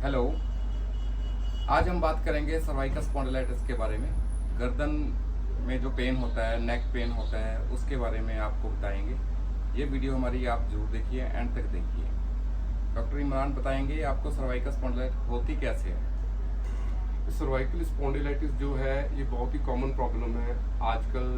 Hello. आज हम बात करेंगे सर्वाइकल स्पॉन्डिलाइटिस के बारे में। गर्दन में जो पेन होता है, नेक पेन होता है, उसके बारे में आपको बताएंगे। ये वीडियो हमारी आप जरूर देखिए, एंड तक देखिए। डॉक्टर इमरान बताएंगे आपको सर्वाइकल स्पॉन्डिलाइटिस होती कैसे है। सर्वाइकल स्पॉन्डिलाइटिस जो है ये बहुत ही कॉमन प्रॉब्लम है आजकल।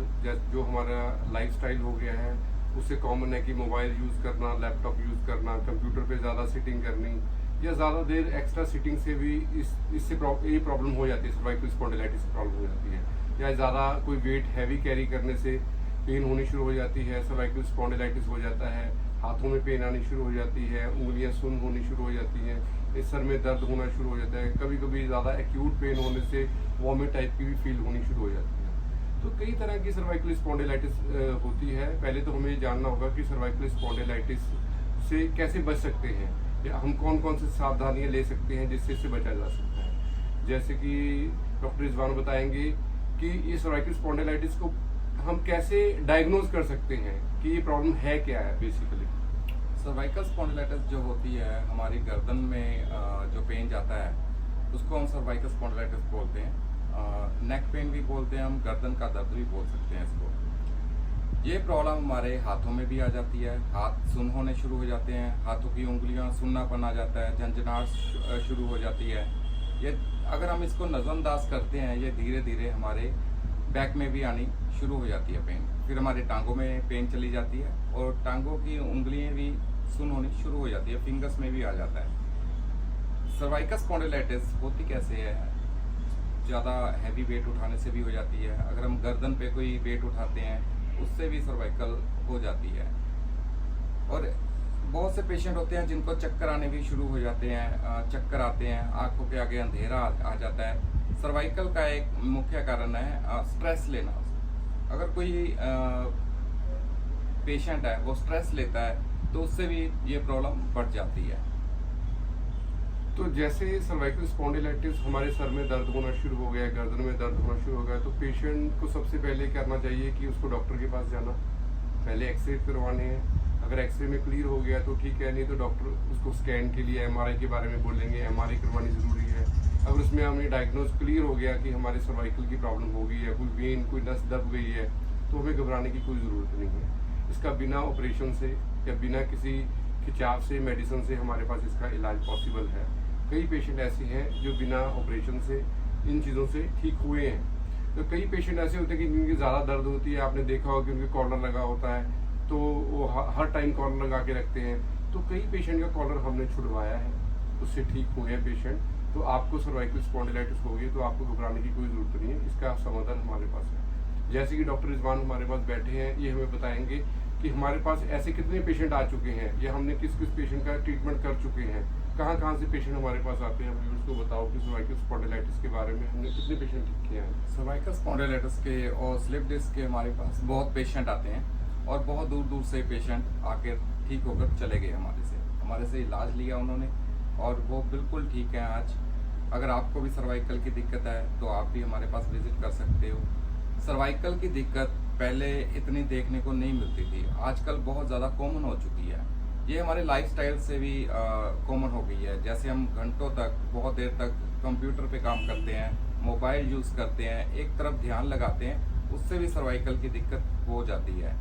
जो हमारा लाइफस्टाइल हो गया है उससे कॉमन है कि मोबाइल यूज़ करना, लैपटॉप यूज़ करना, कंप्यूटर पे ज़्यादा सिटिंग करनी या ज़्यादा देर एक्स्ट्रा सिटिंग से भी इससे ये प्रॉब्लम हो जाती है। सर्वाइकल स्पॉन्डिलाइटिस से प्रॉब्लम हो जाती है, या ज़्यादा कोई वेट हैवी कैरी करने से पेन होनी शुरू हो जाती है, सर्वाइकल स्पॉन्डिलाइटिस हो जाता है। हाथों में पेन आनी शुरू हो जाती है, उंगलियां सुन्न होनी शुरू हो जाती हैं, इस सर में दर्द होना शुरू हो जाता है। कभी कभी ज़्यादा एक्यूट पेन होने से वॉमिट टाइप की भी फील होनी शुरू हो जाती है। तो कई तरह की सर्वाइकल स्पॉन्डिलाइटिस होती है। पहले तो हमें जानना होगा कि सर्वाइकल स्पॉन्डिलाइटिस से कैसे बच सकते हैं, या हम कौन कौन से सावधानियां ले सकते हैं जिससे इससे बचा जा सकता है। जैसे कि डॉक्टर रिजवान बताएंगे कि ये सर्वाइकल स्पॉन्डिलाइटिस को हम कैसे डायग्नोज कर सकते हैं कि ये प्रॉब्लम है क्या है बेसिकली। सर्वाइकल स्पॉन्डिलाइटिस जो होती है हमारी गर्दन में जो पेन जाता है उसको हम सर्वाइकल स्पॉन्डिलाइटिस बोलते हैं। नेक पेन भी बोलते हैं हम, गर्दन का दर्द भी बोल सकते हैं इसको। ये प्रॉब्लम हमारे हाथों में भी आ जाती है। हाथ सुन्न होने शुरू हो जाते हैं, हाथों की उंगलियां सुन्नापन आ जाता है, झंझनाहट शुरू हो जाती है। ये अगर हम इसको नज़रअंदाज करते हैं, ये धीरे धीरे हमारे बैक में भी आनी शुरू हो जाती है पेन। फिर हमारे टांगों में पेन चली जाती है और टांगों की उंगलियां भी सुन्न होनी शुरू हो जाती है, फिंगर्स में भी आ जाता है। सर्वाइकल स्पॉन्डिलाइटिस होती कैसे है? ज़्यादा हैवी वेट उठाने से भी हो जाती है। अगर हम गर्दन पे कोई वेट उठाते हैं उससे भी सर्वाइकल हो जाती है। और बहुत से पेशेंट होते हैं जिनको चक्कर आने भी शुरू हो जाते हैं, चक्कर आते हैं, आंखों के आगे अंधेरा आ जाता है। सर्वाइकल का एक मुख्य कारण है स्ट्रेस लेना। अगर कोई पेशेंट है वो स्ट्रेस लेता है तो उससे भी ये प्रॉब्लम बढ़ जाती है। तो जैसे सर्वाइकल स्पॉन्डिलाइटिस हमारे सर में दर्द होना शुरू हो गया, गर्दन में दर्द होना शुरू हो गया, तो पेशेंट को सबसे पहले करना चाहिए कि उसको डॉक्टर के पास जाना, पहले एक्सरे करवाने हैं। अगर एक्सरे में क्लियर हो गया तो ठीक है, नहीं तो डॉक्टर उसको स्कैन के लिए एमआरआई के बारे में बोलेंगे, एमआरआई करवानी ज़रूरी है। अगर उसमें हमें डायग्नोज क्लियर हो गया कि हमारे सर्वाइकल की प्रॉब्लम हो गई है, कोई वेन, कोई नस दब गई है, तो हमें घबराने की कोई ज़रूरत नहीं है। इसका बिना ऑपरेशन से या बिना किसी खिंचाव से, मेडिसिन से हमारे पास इसका इलाज पॉसिबल है। कई पेशेंट ऐसे हैं जो बिना ऑपरेशन से इन चीज़ों से ठीक हुए हैं। तो कई पेशेंट ऐसे होते हैं कि जिनकी ज़्यादा दर्द होती है, आपने देखा होगा कि उनके कॉलर लगा होता है, तो वो हर टाइम कॉलर लगा के रखते हैं। तो कई पेशेंट का कॉलर हमने छुड़वाया है, उससे ठीक हुए हैं पेशेंट। तो आपको सर्वाइकल स्पॉन्डिलाइटिस हो गई तो आपको घबराने की कोई ज़रूरत नहीं है, इसका समाधान हमारे पास है। जैसे कि डॉक्टर रिजवान हमारे पास बैठे हैं, ये हमें बताएंगे कि हमारे पास ऐसे कितने पेशेंट आ चुके हैं, या हमने किस किस पेशेंट का ट्रीटमेंट कर चुके हैं, कहाँ कहाँ से पेशेंट हमारे पास आते हैं। हम उसको बताओ कि सर्वाइकल स्पॉन्डिलाइटिस के बारे में हमने कितने पेशेंट ठीक किए हैं। सर्वाइकल स्पॉन्डिलाइटिस के और स्लिप डिस्क के हमारे पास बहुत पेशेंट आते हैं, और बहुत दूर दूर से पेशेंट आकर ठीक होकर चले गए हमारे से इलाज लिया उन्होंने, और वो बिल्कुल ठीक है आज। अगर आपको भी सर्वाइकल की दिक्कत है तो आप भी हमारे पास विजिट कर सकते हो। सर्वाइकल की दिक्कत पहले इतनी देखने को नहीं मिलती थी, आजकल बहुत ज़्यादा कॉमन हो चुकी है। ये हमारे लाइफस्टाइल से भी कॉमन हो गई है। जैसे हम घंटों तक, बहुत देर तक कंप्यूटर पे काम करते हैं, मोबाइल यूज़ करते हैं, एक तरफ ध्यान लगाते हैं, उससे भी सर्वाइकल की दिक्कत हो जाती है।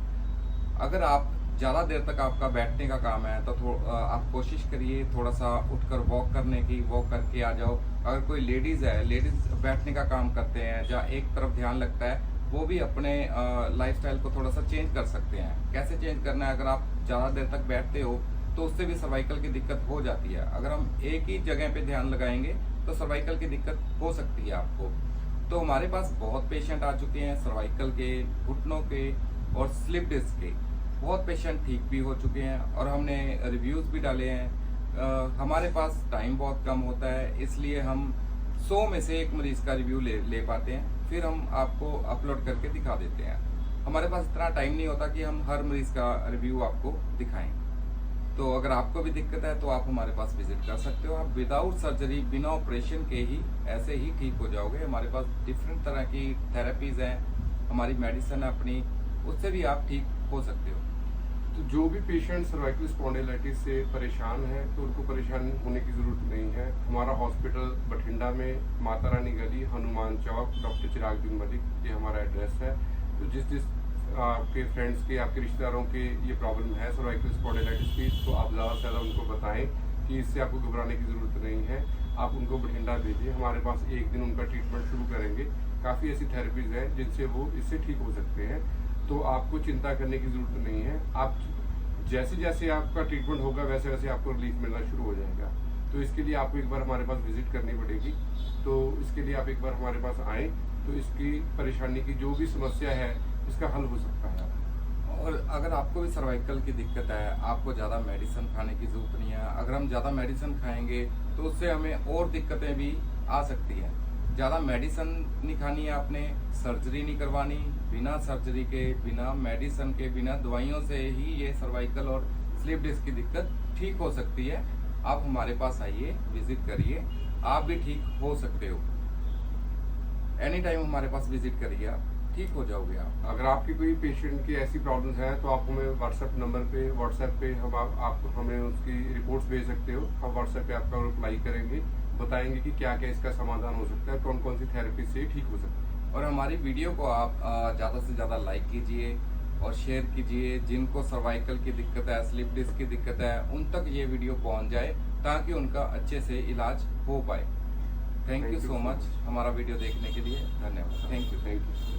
अगर आप ज़्यादा देर तक आपका बैठने का काम है तो आप कोशिश करिए थोड़ा सा उठकर वॉक करने की, वॉक करके आ जाओ। अगर कोई लेडीज़ है, लेडीज़ बैठने का काम करते हैं, जहाँ एक तरफ ध्यान लगता है, वो भी अपने लाइफस्टाइल को थोड़ा सा चेंज कर सकते हैं। कैसे चेंज करना है? अगर आप ज़्यादा देर तक बैठते हो तो उससे भी सर्वाइकल की दिक्कत हो जाती है। अगर हम एक ही जगह पे ध्यान लगाएंगे तो सर्वाइकल की दिक्कत हो सकती है आपको। तो हमारे पास बहुत पेशेंट आ चुके हैं सर्वाइकल के, घुटनों के और स्लिप डिस्क के। बहुत पेशेंट ठीक भी हो चुके हैं और हमने रिव्यूज़ भी डाले हैं। हमारे पास टाइम बहुत कम होता है, इसलिए हम 100 में से एक मरीज़ का रिव्यू ले पाते हैं, फिर हम आपको अपलोड करके दिखा देते हैं। हमारे पास इतना टाइम नहीं होता कि हम हर मरीज़ का रिव्यू आपको दिखाएं। तो अगर आपको भी दिक्कत है तो आप हमारे पास विजिट कर सकते हो। आप विदाउट सर्जरी, बिना ऑपरेशन के ही ऐसे ही ठीक हो जाओगे। हमारे पास डिफरेंट तरह की थेरेपीज़ हैं, हमारी मेडिसिन है अपनी, उससे भी आप ठीक हो सकते हो। तो जो भी पेशेंट सर्वाइकल स्पॉन्डिलाइटिस से परेशान है तो उनको परेशान होने की ज़रूरत नहीं है। हमारा हॉस्पिटल बठिंडा में माता रानी गली, हनुमान चौक, डॉक्टर चिराग दिन मलिक, ये हमारा एड्रेस है। तो जिस आपके फ्रेंड्स के, आपके रिश्तेदारों के ये प्रॉब्लम है सर्वाइकल स्पॉन्डिलाइटिस की, तो आप ज़्यादा से ज़्यादा उनको बताएं कि इससे आपको घबराने की ज़रूरत नहीं है। आप उनको बठिंडा भेजिए, हमारे पास एक दिन उनका ट्रीटमेंट शुरू करेंगे। काफ़ी ऐसी थेरेपीज़ हैं जिनसे वो इससे ठीक हो सकते हैं, तो आपको चिंता करने की ज़रूरत नहीं है। आप जैसे जैसे आपका ट्रीटमेंट होगा वैसे वैसे आपको रिलीफ मिलना शुरू हो जाएगा। तो इसके लिए आपको एक बार हमारे पास विजिट करनी पड़ेगी। तो इसके लिए आप एक बार हमारे पास आएँ, तो इसकी परेशानी की जो भी समस्या है इसका हल हो सकता है। और अगर आपको भी सर्वाइकल की दिक्कत है, आपको ज़्यादा मेडिसिन खाने की ज़रूरत नहीं है। अगर हम ज़्यादा मेडिसिन खाएंगे तो उससे हमें और दिक्कतें भी आ सकती हैं। ज़्यादा मेडिसिन नहीं खानी है आपने, सर्जरी नहीं करवानी। बिना सर्जरी के, बिना मेडिसिन के, बिना दवाइयों से ही ये सर्वाइकल और स्लिप डिस्क की दिक्कत ठीक हो सकती है। आप हमारे पास आइए, विजिट करिए, आप भी ठीक हो सकते हो। एनी टाइम हमारे पास विजिट करिए, आप ठीक हो जाओगे आप। अगर आपकी कोई पेशेंट की ऐसी प्रॉब्लम्स हैं तो आप हमें व्हाट्सएप पे हम आप हमें उसकी रिपोर्ट्स भेज सकते हो। हम व्हाट्सएप पे आपका रिप्लाई करेंगे, बताएंगे कि क्या क्या इसका समाधान हो सकता है, कौन कौन सी थेरेपी से ठीक हो सकता है। और हमारी वीडियो को आप ज़्यादा से ज़्यादा लाइक कीजिए और शेयर कीजिए। जिनको सर्वाइकल की दिक्कत है, स्लिप डिस्क की दिक्कत है, उन तक ये वीडियो पहुंच जाए ताकि उनका अच्छे से इलाज हो पाए। थैंक यू सो मच हमारा वीडियो देखने के लिए। धन्यवाद। Thank you.